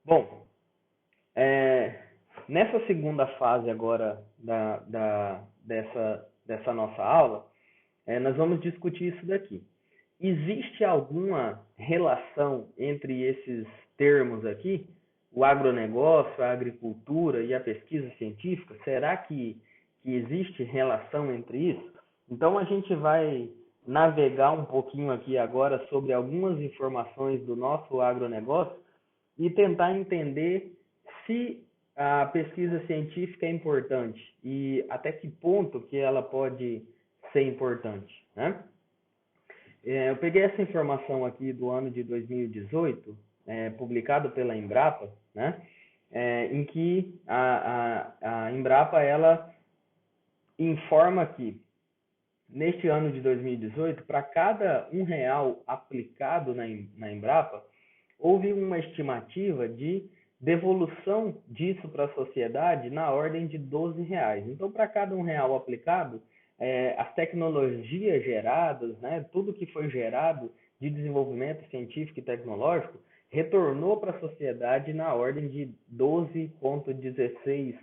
Bom, é, nessa segunda fase agora dessa nossa aula, nós vamos discutir isso daqui. Existe alguma relação entre esses termos aqui, o agronegócio, a agricultura e a pesquisa científica? Será que existe relação entre isso? Então a gente vai navegar um pouquinho aqui agora sobre algumas informações do nosso agronegócio e tentar entender se a pesquisa científica é importante e até que ponto que ela pode ser importante, né? Eu peguei essa informação aqui do ano de 2018, publicado pela Embrapa, né? Em que a Embrapa ela informa que neste ano de 2018, para cada R$ 1 aplicado na Embrapa, houve uma estimativa de devolução disso para a sociedade na ordem de R$ 12. Então, para cada R$ 1 aplicado, as tecnologias geradas, né, tudo que foi gerado de desenvolvimento científico e tecnológico, retornou para a sociedade na ordem de 12,16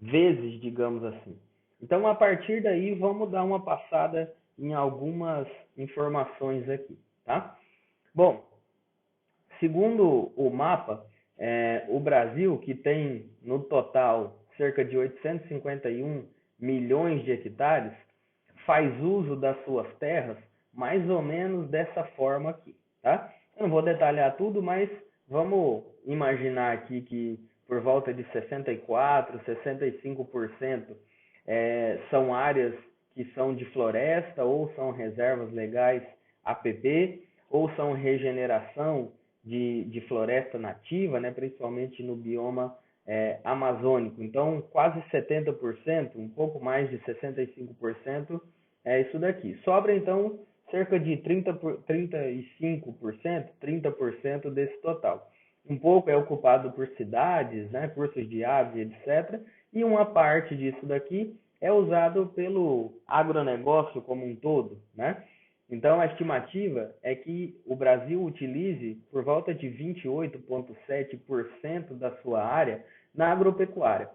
vezes, digamos assim. Então, a partir daí, vamos dar uma passada em algumas informações aqui, tá? Bom, segundo o mapa, o Brasil, que tem no total cerca de 851 milhões de hectares, faz uso das suas terras mais ou menos dessa forma aqui, tá? Eu não vou detalhar tudo, mas vamos imaginar aqui que por volta de 64, 65% são áreas que são de floresta ou são reservas legais APP ou são regeneração de floresta nativa, né, principalmente no bioma amazônico. Então, quase 70%, um pouco mais de 65% é isso daqui. Sobra, então, cerca de 35%, 30% desse total. Um pouco é ocupado por cidades, né, cursos de aves, etc. E uma parte disso daqui é usado pelo agronegócio como um todo, né? Então, a estimativa é que o Brasil utilize por volta de 28,7% da sua área na agropecuária,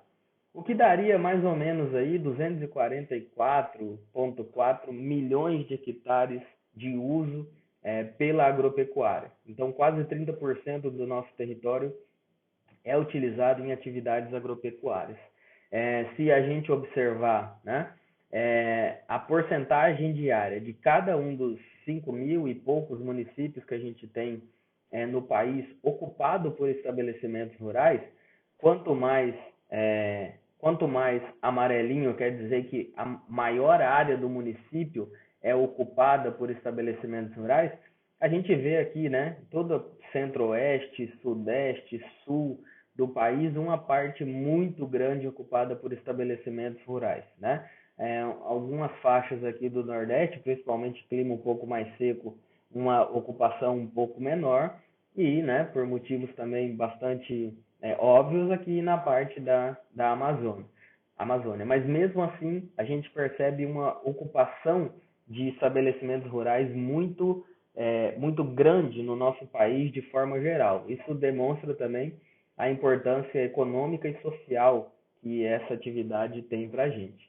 o que daria mais ou menos aí 244,4 milhões de hectares de uso pela agropecuária. Então, quase 30% do nosso território é utilizado em atividades agropecuárias. Se a gente observar, né, a porcentagem diária de cada um dos 5 mil e poucos municípios que a gente tem no país ocupado por estabelecimentos rurais, quanto mais, quanto mais amarelinho quer dizer que a maior área do município é ocupada por estabelecimentos rurais, a gente vê aqui, né, todo centro-oeste, sudeste, sul do país, uma parte muito grande ocupada por estabelecimentos rurais, né? Algumas faixas aqui do Nordeste, principalmente clima um pouco mais seco, uma ocupação um pouco menor e, né, por motivos também bastante óbvios aqui na parte da Amazônia. Mas mesmo assim, a gente percebe uma ocupação de estabelecimentos rurais muito grande no nosso país de forma geral. Isso demonstra também a importância econômica e social que essa atividade tem para a gente.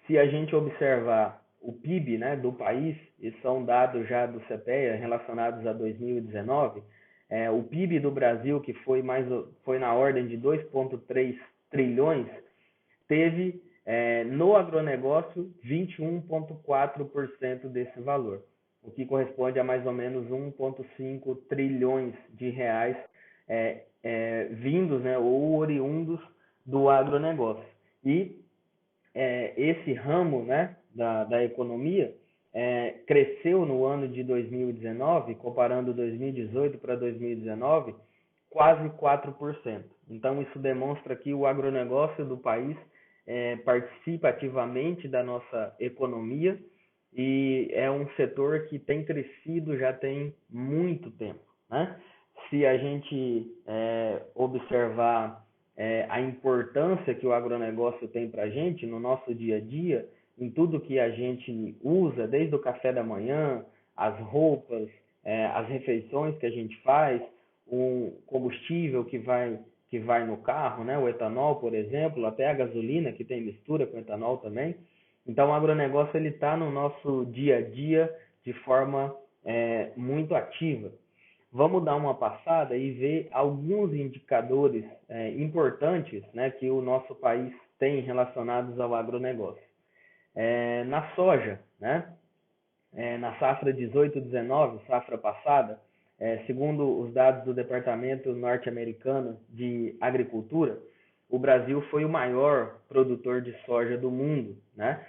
Se a gente observar o PIB, né, do país, e são dados já do CPEA relacionados a 2019, o PIB do Brasil, que foi na ordem de 2,3 trilhões, teve no agronegócio 21,4% desse valor, o que corresponde a mais ou menos 1,5 trilhões de reais vindos, né, ou oriundos do agronegócio. E esse ramo, né, da economia cresceu no ano de 2019, comparando 2018 para 2019, quase 4%. Então, isso demonstra que o agronegócio do país participa ativamente da nossa economia e é um setor que tem crescido já tem muito tempo, né? Se a gente observar a importância que o agronegócio tem para a gente no nosso dia a dia, em tudo que a gente usa, desde o café da manhã, as roupas, as refeições que a gente faz, um combustível que vai no carro, né? O etanol, por exemplo, até a gasolina, que tem mistura com etanol também. Então, o agronegócio está no nosso dia a dia de forma muito ativa. Vamos dar uma passada e ver alguns indicadores importantes, né, que o nosso país tem relacionados ao agronegócio. Na soja, né, na safra 18/19, safra passada, segundo os dados do Departamento Norte-Americano de Agricultura, o Brasil foi o maior produtor de soja do mundo, né?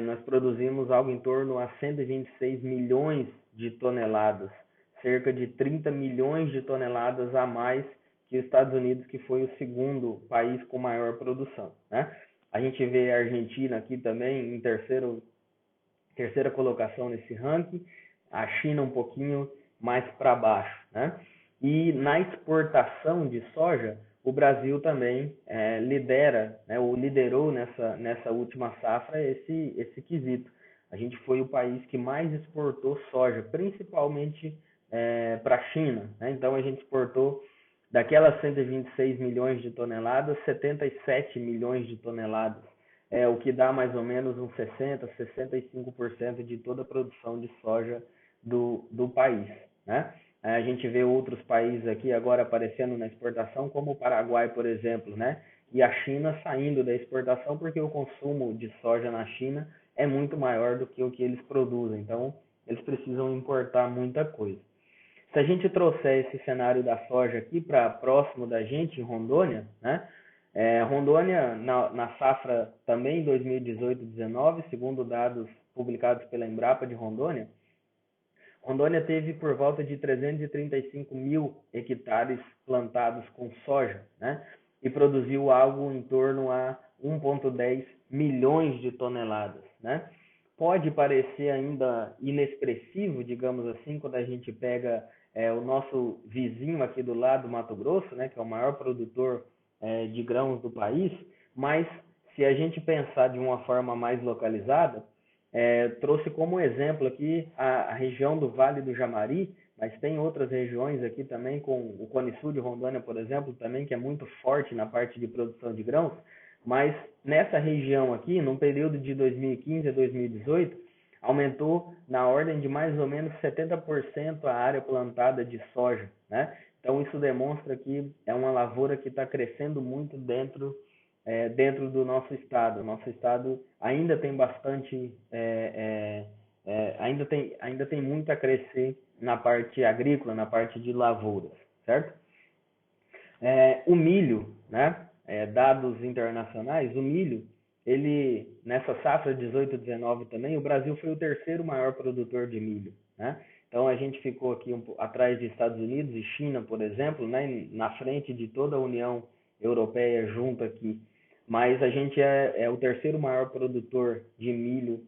Nós produzimos algo em torno a 126 milhões de toneladas, cerca de 30 milhões de toneladas a mais que os Estados Unidos, que foi o segundo país com maior produção, né? A gente vê a Argentina aqui também em terceira colocação nesse ranking, a China um pouquinho mais para baixo, né? E na exportação de soja, o Brasil também lidera, né, ou liderou nessa última safra esse quesito. A gente foi o país que mais exportou soja, principalmente para a China, né? Então a gente exportou daquelas 126 milhões de toneladas, 77 milhões de toneladas, o que dá mais ou menos uns 60, 65% de toda a produção de soja do país, né? A gente vê outros países aqui agora aparecendo na exportação, como o Paraguai, por exemplo, né? E a China saindo da exportação porque o consumo de soja na China é muito maior do que o que eles produzem. Então, eles precisam importar muita coisa. Se a gente trouxer esse cenário da soja aqui para próximo da gente, em Rondônia, né? Rondônia, na safra também 2018-19, segundo dados publicados pela Embrapa de Rondônia, Rondônia teve por volta de 335 mil hectares plantados com soja, né? E produziu algo em torno a 1,10 milhões de toneladas, né? Pode parecer ainda inexpressivo, digamos assim, quando a gente pega o nosso vizinho aqui do lado, Mato Grosso, né, que é o maior produtor de grãos do país, mas se a gente pensar de uma forma mais localizada, trouxe como exemplo aqui a região do Vale do Jamari, mas tem outras regiões aqui também, com o Cone Sul de Rondônia, por exemplo, também, que é muito forte na parte de produção de grãos, mas nessa região aqui, num período de 2015 a 2018, aumentou na ordem de mais ou menos 70% a área plantada de soja, né? Então isso demonstra que é uma lavoura que está crescendo muito dentro do nosso estado. O nosso estado ainda tem bastante, ainda tem muito a crescer na parte agrícola, na parte de lavouras, certo? O milho, né? Dados internacionais, o milho, ele nessa safra 18/19 também, o Brasil foi o terceiro maior produtor de milho, né? Então a gente ficou aqui atrás de Estados Unidos e China, por exemplo, né? Na frente de toda a União Europeia junto aqui. Mas a gente é o terceiro maior produtor de milho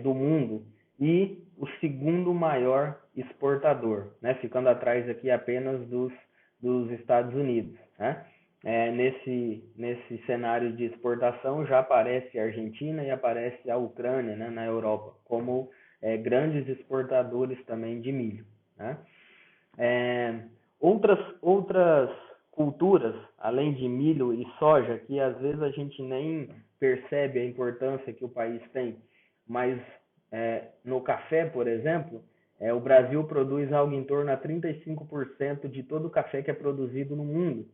do mundo e o segundo maior exportador, né? Ficando atrás aqui apenas dos Estados Unidos, né? Nesse cenário de exportação já aparece a Argentina e aparece a Ucrânia, né, na Europa, como grandes exportadores também de milho, né? Outras culturas, além de milho e soja, que às vezes a gente nem percebe a importância que o país tem, mas no café, por exemplo, o Brasil produz algo em torno a 35% de todo o café que é produzido no mundo.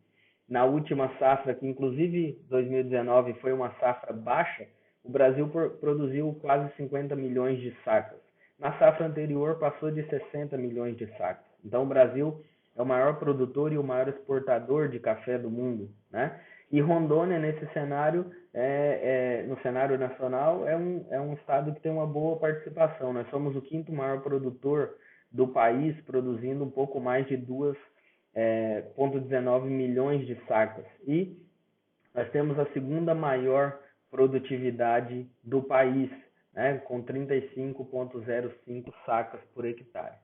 Na última safra, que inclusive 2019 foi uma safra baixa, o Brasil produziu quase 50 milhões de sacas. Na safra anterior passou de 60 milhões de sacas. Então o Brasil é o maior produtor e o maior exportador de café do mundo, né? E Rondônia, nesse cenário, no cenário nacional, é um estado que tem uma boa participação. Nós somos o quinto maior produtor do país, produzindo um pouco mais de 2,19 milhões de sacas. E nós temos a segunda maior produtividade do país, né, com 35,05 sacas por hectare.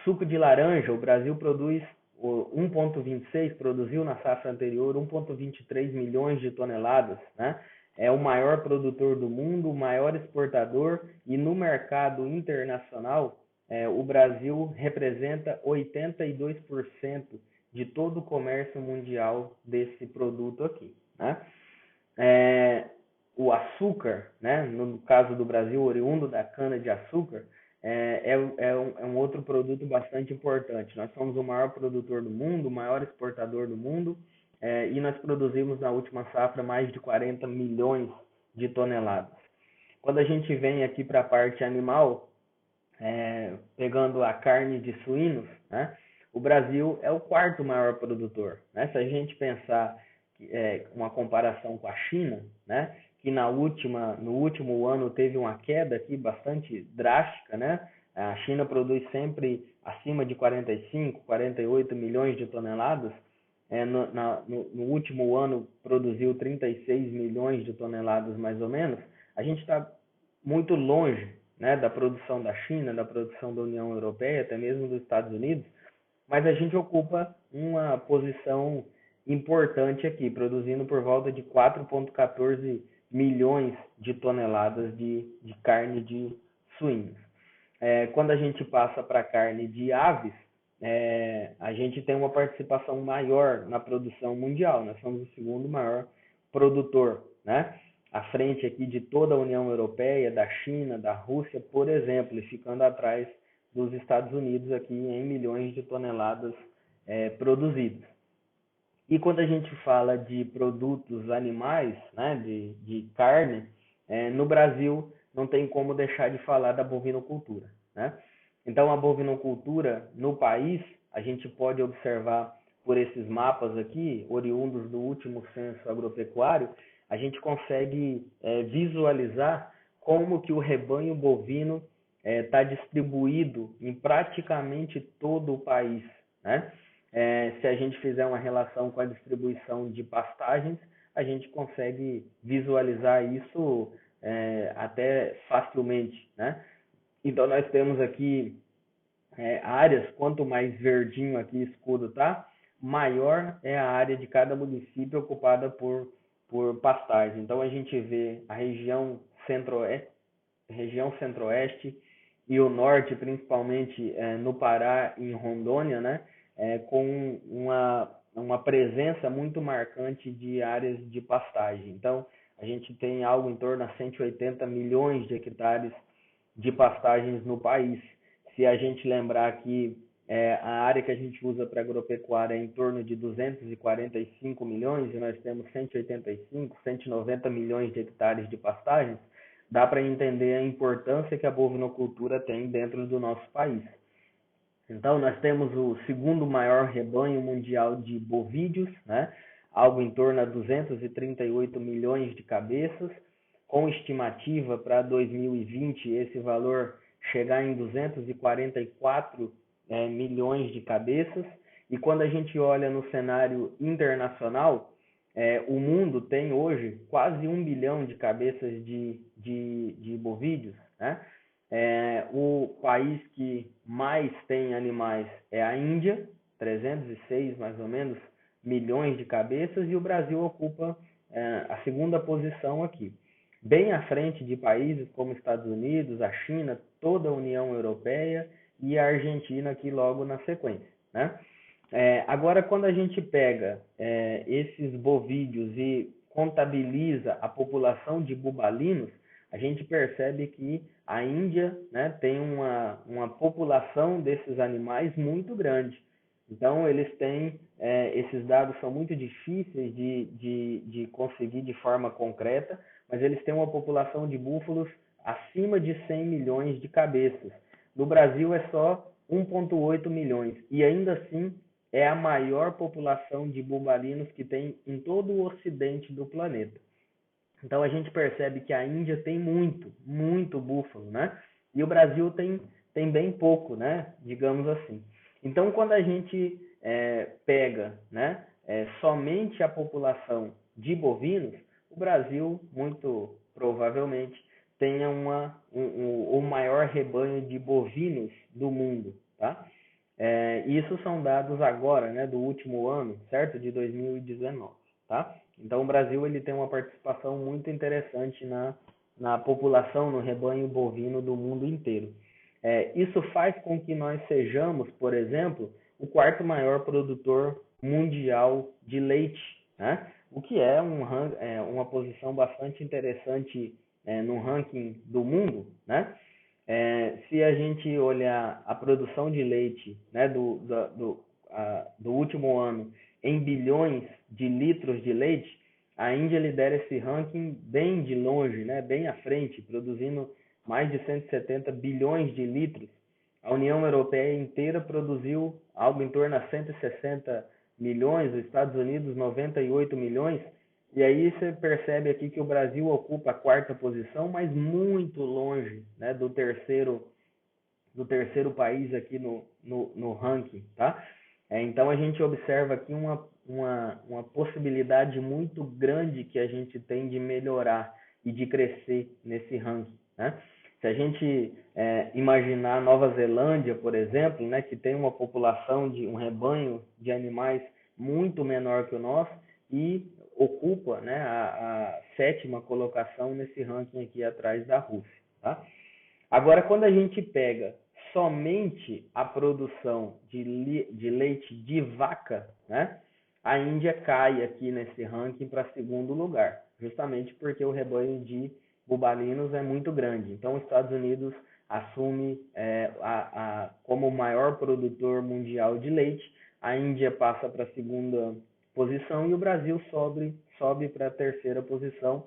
Suco de laranja, o Brasil produz 1,26, produziu na safra anterior 1,23 milhões de toneladas, né? É o maior produtor do mundo, o maior exportador, e no mercado internacional o Brasil representa 82% de todo o comércio mundial desse produto aqui, né? É, o açúcar, né, no caso do Brasil, oriundo da cana-de-açúcar, é um outro produto bastante importante. Nós somos o maior produtor do mundo, o maior exportador do mundo, e nós produzimos na última safra mais de 40 milhões de toneladas. Quando a gente vem aqui para a parte animal, pegando a carne de suínos, né, o Brasil é o quarto maior produtor, né? Se a gente pensar uma comparação com a China, né, que no último ano teve uma queda aqui bastante drástica, né? A China produz sempre acima de 45, 48 milhões de toneladas. No último ano produziu 36 milhões de toneladas mais ou menos. A gente está muito longe, né, da produção da China, da produção da União Europeia, até mesmo dos Estados Unidos, mas a gente ocupa uma posição importante aqui, produzindo por volta de 4,14 milhões de toneladas de carne de suínos. Quando a gente passa para a carne de aves, a gente tem uma participação maior na produção mundial. Nós somos o segundo maior produtor, né? À frente aqui de toda a União Europeia, da China, da Rússia, por exemplo, e ficando atrás dos Estados Unidos aqui em milhões de toneladas produzidas. E quando a gente fala de produtos animais, né, de carne, no Brasil não tem como deixar de falar da bovinocultura, né? Então, a bovinocultura no país, a gente pode observar por esses mapas aqui, oriundos do último censo agropecuário, a gente consegue visualizar como que o rebanho bovino está distribuído em praticamente todo o país, né? Se a gente fizer uma relação com a distribuição de pastagens, a gente consegue visualizar isso até facilmente, né? Então, nós temos aqui áreas, quanto mais verdinho aqui escuro tá, maior é a área de cada município ocupada por pastagem. Então, a gente vê a região centro-oeste e o norte, principalmente no Pará e em Rondônia, né, com uma presença muito marcante de áreas de pastagem. Então, a gente tem algo em torno a 180 milhões de hectares de pastagens no país. Se a gente lembrar que a área que a gente usa para agropecuária é em torno de 245 milhões, e nós temos 185, 190 milhões de hectares de pastagens, dá para entender a importância que a bovinocultura tem dentro do nosso país. Então, nós temos o segundo maior rebanho mundial de bovídeos, né? Algo em torno de 238 milhões de cabeças, com estimativa para 2020 esse valor chegar em 244 milhões de cabeças. E quando a gente olha no cenário internacional, o mundo tem hoje quase 1 bilhão de cabeças de bovídeos, né? O país que mais tem animais é a Índia, 306 mais ou menos milhões de cabeças, e o Brasil ocupa a segunda posição aqui, bem à frente de países como Estados Unidos, a China, toda a União Europeia e a Argentina aqui logo na sequência, né? Agora, quando a gente pega esses bovídeos e contabiliza a população de bubalinos, a gente percebe que a Índia, né, tem uma população desses animais muito grande. Então, eles têm, esses dados são muito difíceis de conseguir de forma concreta, mas eles têm uma população de búfalos acima de 100 milhões de cabeças. No Brasil é só 1,8 milhões, e ainda assim é a maior população de bubalinos que tem em todo o ocidente do planeta. Então a gente percebe que a Índia tem muito búfalo, né? E o Brasil tem bem pouco, né? Digamos assim. Então quando a gente pega, né, somente a população de bovinos, o Brasil muito provavelmente tenha o maior rebanho de bovinos do mundo, tá? Isso são dados agora, né, do último ano, certo? De 2019, tá? Então, o Brasil ele tem uma participação muito interessante na população, no rebanho bovino do mundo inteiro. Isso faz com que nós sejamos, por exemplo, o quarto maior produtor mundial de leite, né? O que é uma posição bastante interessante no ranking do mundo, né? Se a gente olhar a produção de leite, né, do último ano em bilhões de litros de leite, a Índia lidera esse ranking bem de longe, né, bem à frente, produzindo mais de 170 bilhões de litros. A União Europeia inteira produziu algo em torno a 160 milhões, os Estados Unidos 98 milhões, e aí você percebe aqui que o Brasil ocupa a quarta posição, mas muito longe, né, do terceiro país aqui no ranking, tá? Então a gente observa aqui uma possibilidade muito grande que a gente tem de melhorar e de crescer nesse ranking, né? Se a gente imaginar a Nova Zelândia, por exemplo, né, que tem uma população de um rebanho de animais muito menor que o nosso e ocupa, né, a sétima colocação nesse ranking aqui atrás da Rússia, tá? Agora, quando a gente pega somente a produção de leite de vaca, né, a Índia cai aqui nesse ranking para segundo lugar, justamente porque o rebanho de bubalinos é muito grande. Então, os Estados Unidos assume como o maior produtor mundial de leite, a Índia passa para a segunda posição e o Brasil sobe para a terceira posição,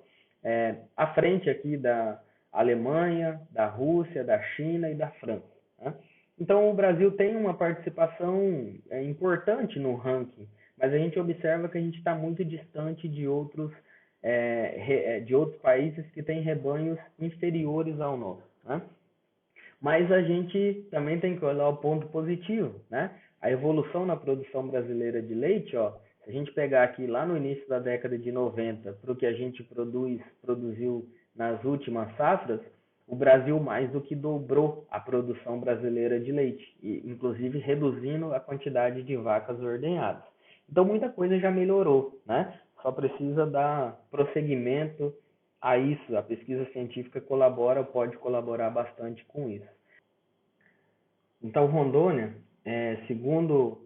à frente aqui da Alemanha, da Rússia, da China e da França, né? Então, o Brasil tem uma participação importante no ranking, mas a gente observa que a gente está muito distante de outros países que têm rebanhos inferiores ao nosso, né? Mas a gente também tem que olhar o ponto positivo, né? A evolução na produção brasileira de leite, ó, se a gente pegar aqui lá no início da década de 90 para o que a gente produziu nas últimas safras, o Brasil mais do que dobrou a produção brasileira de leite, e inclusive reduzindo a quantidade de vacas ordenhadas. Então muita coisa já melhorou, né? Só precisa dar prosseguimento a isso. A pesquisa científica pode colaborar bastante com isso. Então, Rondônia, segundo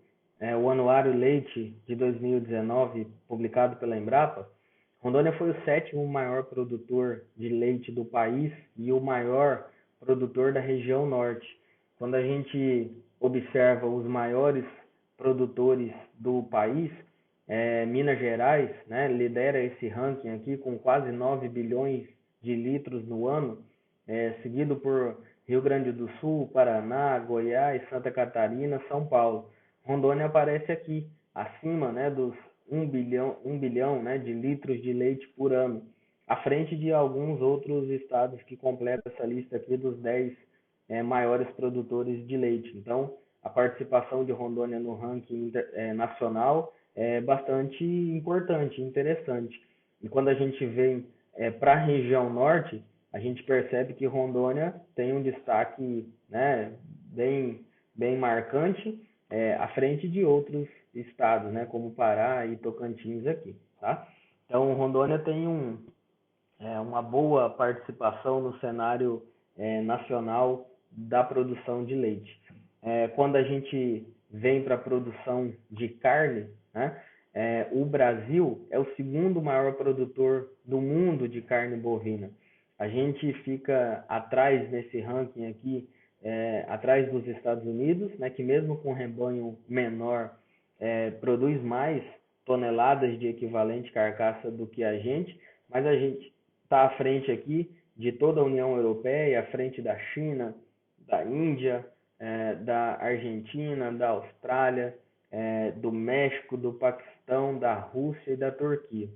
o Anuário Leite de 2019, publicado pela Embrapa, Rondônia foi o sétimo maior produtor de leite do país e o maior produtor da região norte. Quando a gente observa os maiores produtores do país, Minas Gerais, né, lidera esse ranking aqui com quase 9 bilhões de litros no ano, seguido por Rio Grande do Sul, Paraná, Goiás, Santa Catarina, São Paulo. Rondônia aparece aqui, acima, né, dos 1 bilhão, né, de litros de leite por ano, à frente de alguns outros estados que completam essa lista aqui dos 10 maiores produtores de leite. Então, a participação de Rondônia no ranking nacional é bastante importante, interessante. E quando a gente vem para a região norte, a gente percebe que Rondônia tem um destaque, né, bem marcante, à frente de outros estados, né, como Pará e Tocantins aqui, tá? Então, Rondônia tem uma boa participação no cenário nacional da produção de leite. Quando a gente vem para a produção de carne, né, o Brasil é o segundo maior produtor do mundo de carne bovina. A gente fica atrás nesse ranking aqui, atrás dos Estados Unidos, né, que mesmo com rebanho menor, produz mais toneladas de equivalente carcaça do que a gente, mas a gente está à frente aqui de toda a União Europeia, à frente da China, da Índia, da Argentina, da Austrália, do México, do Paquistão, da Rússia e da Turquia.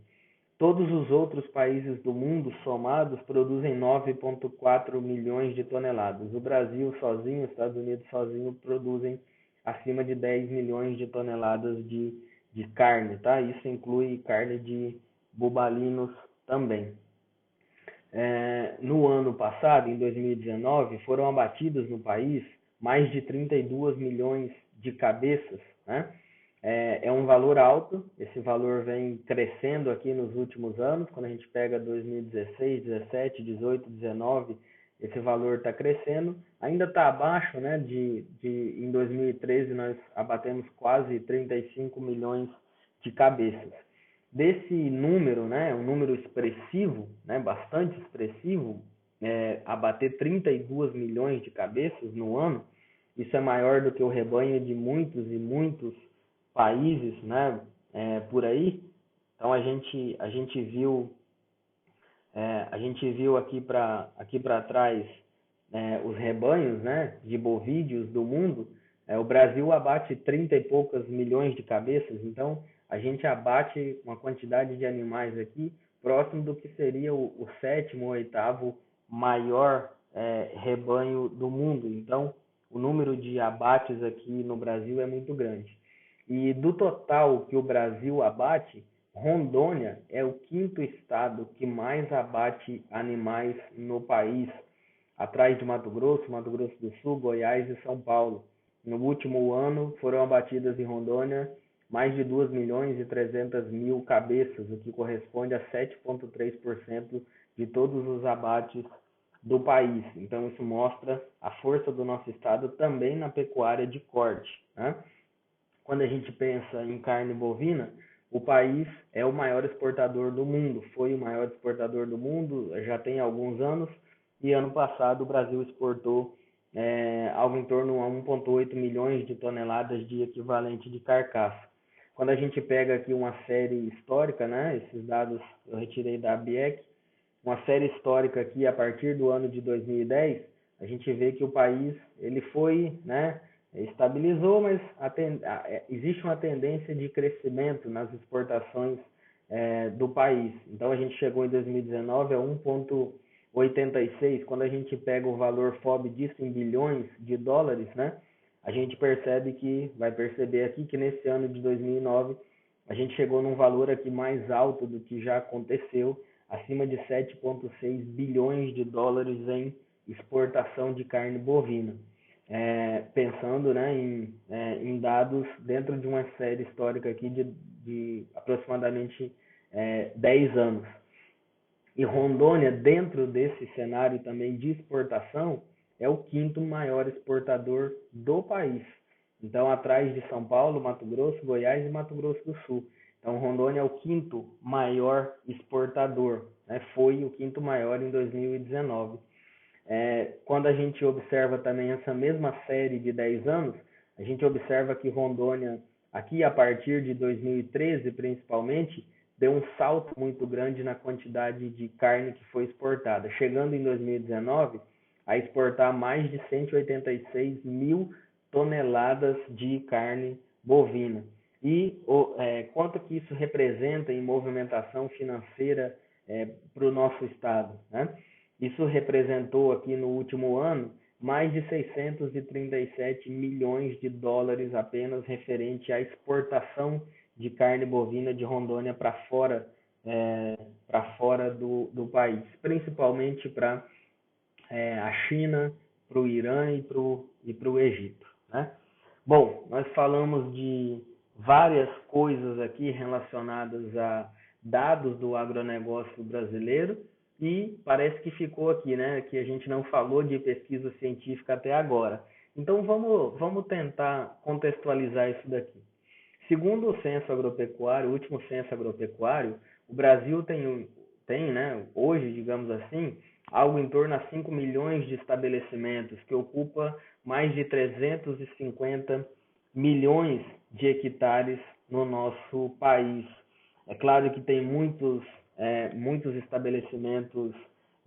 Todos os outros países do mundo somados produzem 9,4 milhões de toneladas. O Brasil sozinho, os Estados Unidos sozinho, produzem acima de 10 milhões de toneladas de carne, tá? Isso inclui carne de bubalinos também. No ano passado, em 2019, foram abatidas no país mais de 32 milhões de cabeças, né? É um valor alto, esse valor vem crescendo aqui nos últimos anos. Quando a gente pega 2016, 17, 18, 19, esse valor está crescendo, ainda está abaixo, né, em 2013 nós abatemos quase 35 milhões de cabeças. Desse número, né, um número expressivo, né, bastante expressivo, abater 32 milhões de cabeças no ano, isso é maior do que o rebanho de muitos e muitos países, né, por aí. Então a gente viu aqui para trás os rebanhos, né, de bovídeos do mundo. O Brasil abate 30 e poucas milhões de cabeças, então a gente abate uma quantidade de animais aqui próximo do que seria o sétimo ou oitavo maior rebanho do mundo. Então o número de abates aqui no Brasil é muito grande. E do total que o Brasil abate, Rondônia é o quinto estado que mais abate animais no país, atrás de Mato Grosso do Sul, Goiás e São Paulo. No último ano foram abatidas em Rondônia mais de 2 milhões e 300 mil cabeças, o que corresponde a 7,3% de todos os abates do país. Então isso mostra a força do nosso estado também na pecuária de corte, né? Quando a gente pensa em carne bovina, o país é o maior exportador do mundo, foi o maior exportador do mundo já tem alguns anos, e ano passado o Brasil exportou algo em torno a 1,8 milhões de toneladas de equivalente de carcaça. Quando a gente pega aqui uma série histórica, né, esses dados eu retirei da ABIEC, uma série histórica aqui a partir do ano de 2010, a gente vê que o país ele foi, né, estabilizou, mas existe uma tendência de crescimento nas exportações do país. Então a gente chegou em 2019 a 1,86. Quando a gente pega o valor FOB disso em bilhões de dólares, né, a gente vai perceber aqui que nesse ano de 2009 a gente chegou num valor aqui mais alto do que já aconteceu, acima de 7,6 bilhões de dólares em exportação de carne bovina. Pensando, né, em dados dentro de uma série histórica aqui de aproximadamente 10 anos. E Rondônia, dentro desse cenário também de exportação, é o quinto maior exportador do país. Então, atrás de São Paulo, Mato Grosso, Goiás e Mato Grosso do Sul. Então, Rondônia é o quinto maior exportador, né? Foi o quinto maior em 2019. Quando a gente observa também essa mesma série de 10 anos, a gente observa que Rondônia, aqui a partir de 2013 principalmente, deu um salto muito grande na quantidade de carne que foi exportada, chegando em 2019 a exportar mais de 186 mil toneladas de carne bovina. E quanto que isso representa em movimentação financeira para o nosso estado, né? Isso representou aqui no último ano mais de 637 milhões de dólares apenas referente à exportação de carne bovina de Rondônia para fora, do país, principalmente para a China, para o Irã e para o Egito, né? Bom, nós falamos de várias coisas aqui relacionadas a dados do agronegócio brasileiro e parece que ficou aqui, né, que a gente não falou de pesquisa científica até agora. Então vamos tentar contextualizar isso daqui. Segundo o censo agropecuário, o último censo agropecuário, o Brasil tem, né, hoje, digamos assim, algo em torno a 5 milhões de estabelecimentos, que ocupa mais de 350 milhões de hectares no nosso país. É claro que tem muitos estabelecimentos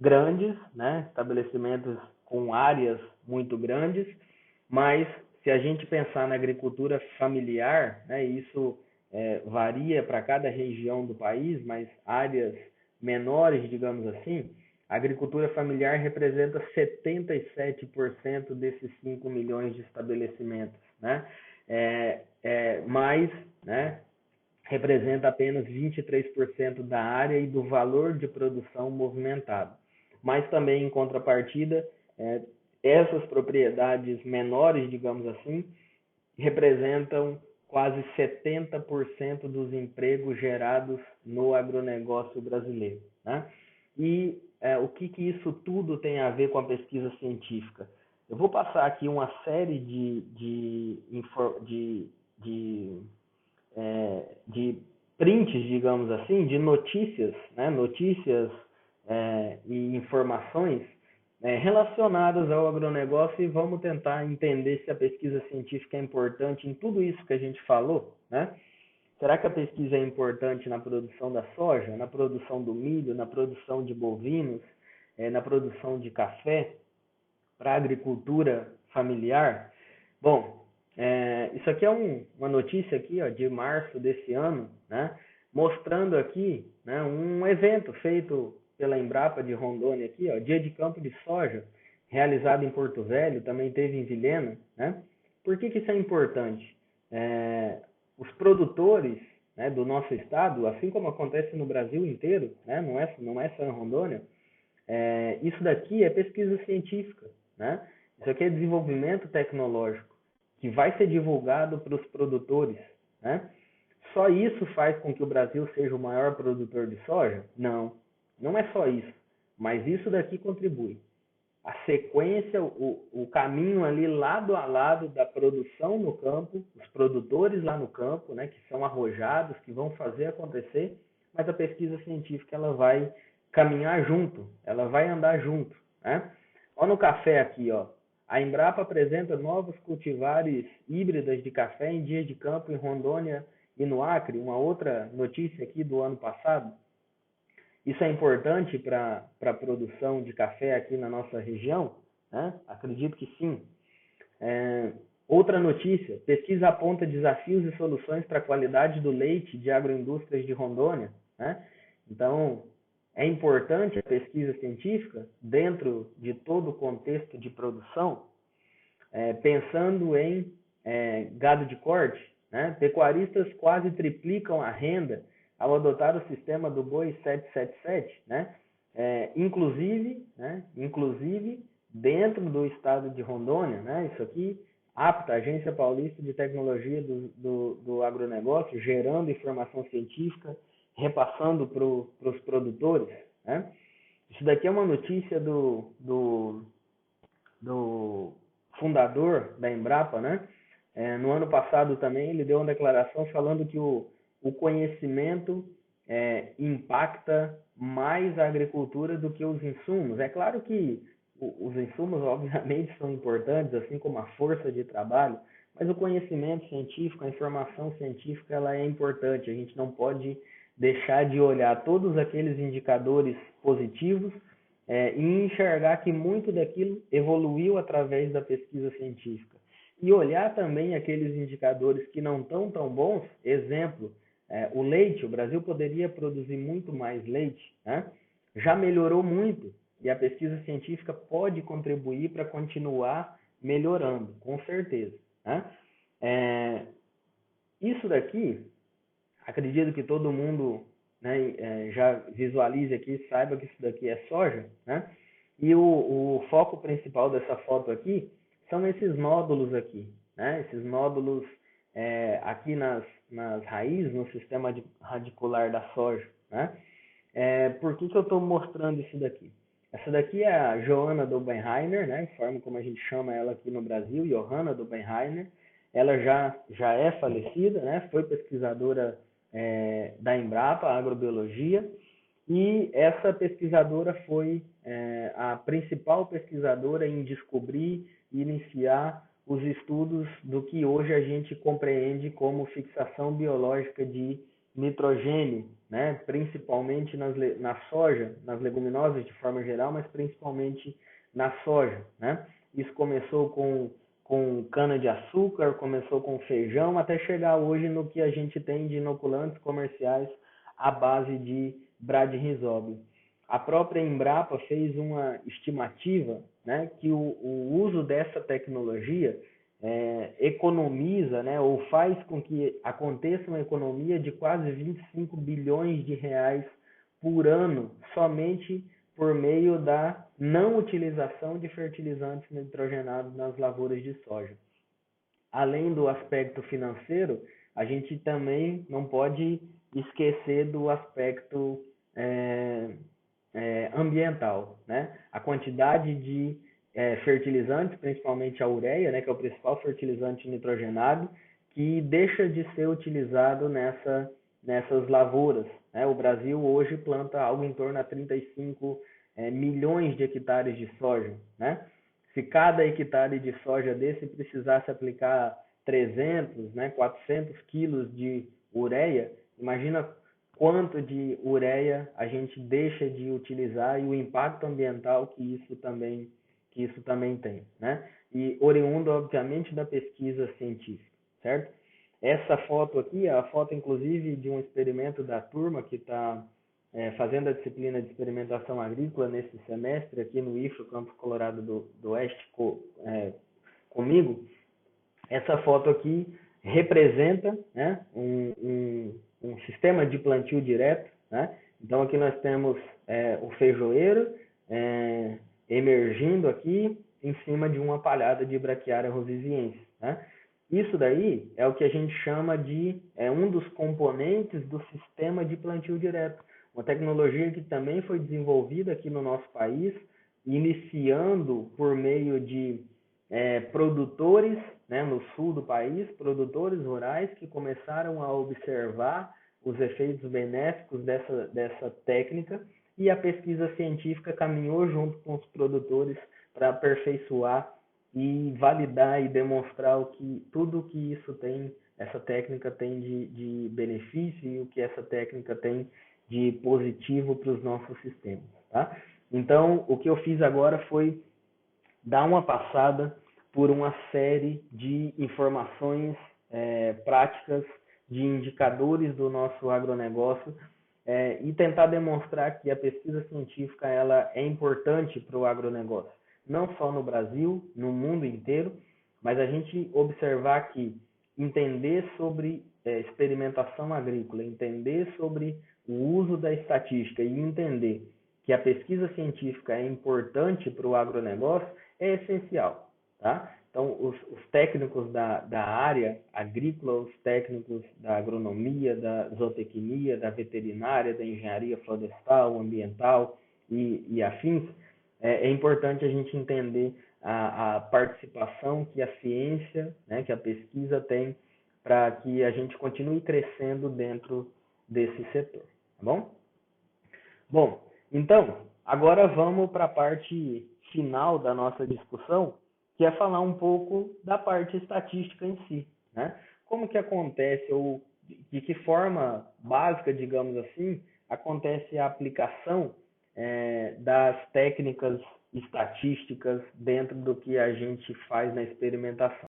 grandes, né, estabelecimentos com áreas muito grandes, mas se a gente pensar na agricultura familiar, né, isso varia para cada região do país, mas áreas menores, digamos assim, a agricultura familiar representa 77% desses 5 milhões de estabelecimentos, né? Mas, né, representa apenas 23% da área e do valor de produção movimentado. Mas também, em contrapartida, essas propriedades menores, digamos assim, representam quase 70% dos empregos gerados no agronegócio brasileiro, né? E o que que isso tudo tem a ver com a pesquisa científica? Eu vou passar aqui uma série de prints, digamos assim, de notícias, né? Notícias e informações relacionadas ao agronegócio e vamos tentar entender se a pesquisa científica é importante em tudo isso que a gente falou, né? Será que a pesquisa é importante na produção da soja, na produção do milho, na produção de bovinos, na produção de café, para a agricultura familiar? Bom, isso aqui é uma notícia aqui, ó, de março desse ano, né, mostrando aqui, né, um evento feito pela Embrapa de Rondônia aqui, ó, dia de campo de soja, realizado em Porto Velho, também teve em Vilhena, né? Por que que isso é importante? Os produtores, né, do nosso estado, assim como acontece no Brasil inteiro, né, não é só em Rondônia, isso daqui é pesquisa científica, né? Isso aqui é desenvolvimento tecnológico que vai ser divulgado para os produtores, né? Só isso faz com que o Brasil seja o maior produtor de soja? Não, não é só isso, mas isso daqui contribui. A sequência, o caminho ali lado a lado da produção no campo, os produtores lá no campo, né, que são arrojados, que vão fazer acontecer, mas a pesquisa científica ela vai caminhar junto, ela vai andar junto, né? Ó no café aqui, ó. A Embrapa apresenta novos cultivares híbridas de café em dia de campo em Rondônia e no Acre, uma outra notícia aqui do ano passado. Isso é importante para a produção de café aqui na nossa região? Né? Acredito que sim. Outra notícia, pesquisa aponta desafios e soluções para a qualidade do leite de agroindústrias de Rondônia. Né? Então, é importante a pesquisa científica dentro de todo o contexto de produção, pensando em gado de corte, né? Pecuaristas quase triplicam a renda ao adotar o sistema do boi 777, né? Inclusive dentro do estado de Rondônia, né? Isso aqui, APTA, Agência Paulista de Tecnologia do Agronegócio, gerando informação científica, repassando para os produtores, né? Isso daqui é uma notícia do fundador da Embrapa, né? No ano passado também ele deu uma declaração falando que o conhecimento impacta mais a agricultura do que os insumos. É claro que os insumos, obviamente, são importantes, assim como a força de trabalho, mas o conhecimento científico, a informação científica, ela é importante. A gente não pode deixar de olhar todos aqueles indicadores positivos e enxergar que muito daquilo evoluiu através da pesquisa científica. E olhar também aqueles indicadores que não estão tão bons, exemplo, o leite, o Brasil poderia produzir muito mais leite, né? Já melhorou muito e a pesquisa científica pode contribuir para continuar melhorando, com certeza. Né? Isso daqui, acredito que todo mundo, né, já visualize aqui, saiba que isso daqui é soja, né? E o foco principal dessa foto aqui são esses nódulos aqui, né? Esses nódulos aqui nas raízes, no sistema radicular da soja, né? Por que eu estou mostrando isso daqui? Essa daqui é a Johanna Dobenheiner, né? Forma como a gente chama ela aqui no Brasil, Johanna Dobenheiner. Ela já é falecida, né? Foi pesquisadora da Embrapa, Agrobiologia, e essa pesquisadora foi a principal pesquisadora em descobrir e iniciar os estudos do que hoje a gente compreende como fixação biológica de nitrogênio, né? Principalmente na soja, nas leguminosas de forma geral, mas principalmente na soja, né? Isso começou com cana-de-açúcar, começou com feijão, até chegar hoje no que a gente tem de inoculantes comerciais à base de bradyrhizóbio. A própria Embrapa fez uma estimativa, né, que o uso dessa tecnologia economiza, né, ou faz com que aconteça uma economia de quase 25 bilhões de reais por ano, somente por meio da não utilização de fertilizantes nitrogenados nas lavouras de soja. Além do aspecto financeiro, a gente também não pode esquecer do aspecto ambiental, né? A quantidade de fertilizantes, principalmente a ureia, né, que é o principal fertilizante nitrogenado, que deixa de ser utilizado nessas lavouras, né? O Brasil hoje planta algo em torno a 35 milhões de hectares de soja, né? Se cada hectare de soja desse precisasse aplicar 300, né, 400 quilos de ureia, imagina quanto de ureia a gente deixa de utilizar e o impacto ambiental que isso também tem, né? E oriundo, obviamente, da pesquisa científica, certo? Essa foto aqui é a foto, inclusive, de um experimento da turma que está fazendo a disciplina de experimentação agrícola nesse semestre aqui no IFRO, Campus Colorado do Oeste, comigo. Essa foto aqui representa, né, um sistema de plantio direto, né? Então aqui nós temos o feijoeiro emergindo aqui em cima de uma palhada de Braquiária rosiziensis, né? Isso daí é o que a gente chama de um dos componentes do sistema de plantio direto, uma tecnologia que também foi desenvolvida aqui no nosso país, iniciando por meio de produtores, né, no sul do país, produtores rurais que começaram a observar os efeitos benéficos dessa técnica, e a pesquisa científica caminhou junto com os produtores para aperfeiçoar e validar e demonstrar tudo que isso tem, essa técnica tem de benefício e o que essa técnica tem de positivo para os nossos sistemas, tá? Então, o que eu fiz agora foi dar uma passada por uma série de informações práticas, de indicadores do nosso agronegócio, e tentar demonstrar que a pesquisa científica ela é importante para o agronegócio, não só no Brasil, no mundo inteiro, mas a gente observar que entender sobre experimentação agrícola, entender sobre o uso da estatística e entender que a pesquisa científica é importante para o agronegócio é essencial, tá? Então, os técnicos da área agrícola, os técnicos da agronomia, da zootecnia, da veterinária, da engenharia florestal, ambiental e afins, é importante a gente entender a participação que a ciência, né, que a pesquisa tem para que a gente continue crescendo dentro desse setor, tá bom? Bom, então, agora vamos para a parte final da nossa discussão, que é falar um pouco da parte estatística em si, né? Como que acontece, ou de que forma básica, digamos assim, acontece a aplicação das técnicas estatísticas dentro do que a gente faz na experimentação.